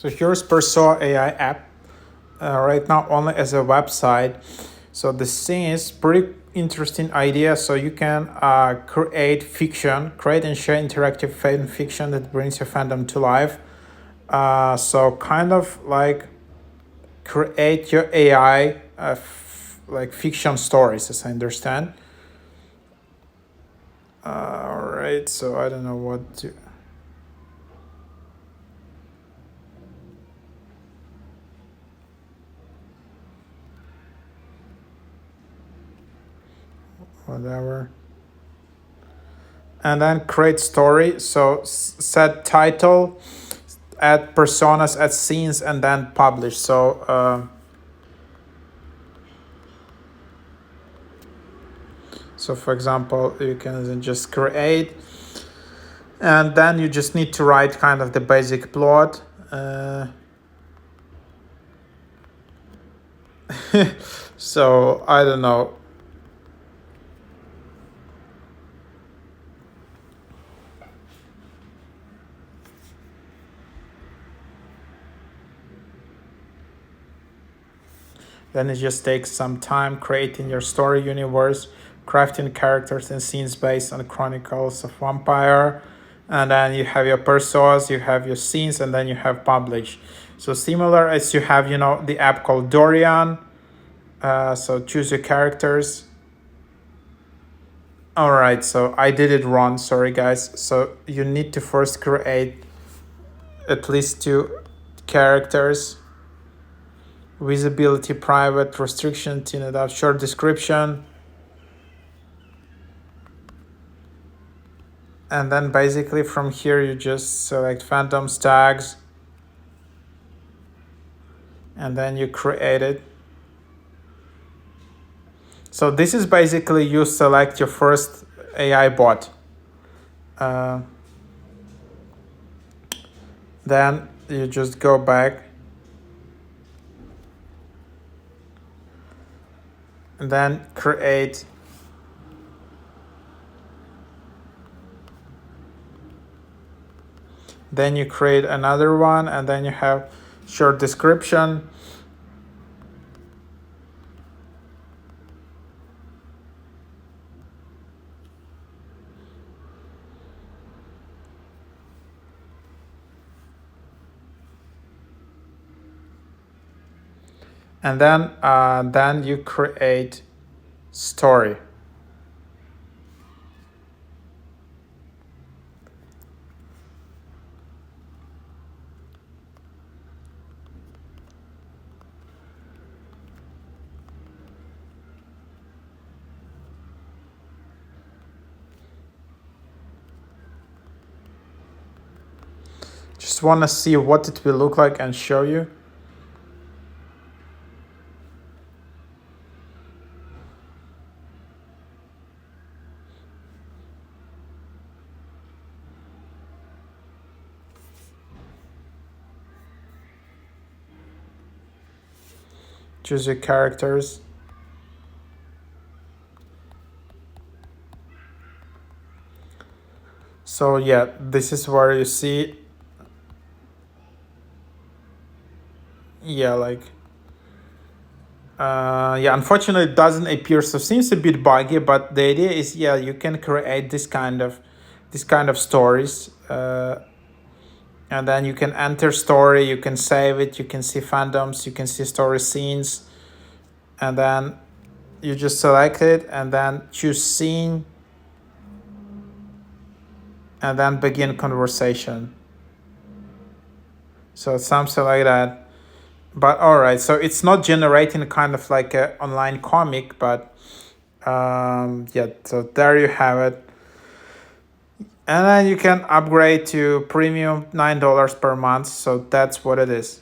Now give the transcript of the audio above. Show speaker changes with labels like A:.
A: So here's PERSOA.ai app. Right now only as a website. So the scene is pretty interesting idea. So you can create fiction, create and share interactive fan fiction that brings your fandom to life. So kind of like create your AI like fiction stories, as I understand. All right, so I don't know what to. Whatever. And then create story. So set title, add personas, add scenes, and then publish. So for example, you can then just create, and then you just need to write kind of the basic plot. So I don't know. Then it just takes some time creating your story universe, crafting characters and scenes based on Chronicles of Vampire. And then you have your personas, you have your scenes, and then you have publish. So similar as you have, the app called Dorian. So choose your characters. All right, so I did it wrong. Sorry, guys. So you need to first create at least 2 characters. Visibility, private, restriction, short description. And then basically from here you just select fandoms tags. And then you create it. So this is basically you select your first AI bot. Then you just go back. And then create. Then you create another one, and then you have short description. And then you create story. Just want to see what it will look like and show you. Choose your characters. So yeah, this is where you see. Yeah, like. Unfortunately it doesn't appear, so it seems a bit buggy, but the idea is, you can create this kind of stories. And then you can enter story, you can save it, you can see fandoms, you can see story scenes, and then you just select it and then choose scene and then begin conversation. So it's something like that. But all right, so it's not generating kind of like an online comic, but so there you have it. And then you can upgrade to premium $9 per month. So that's what it is.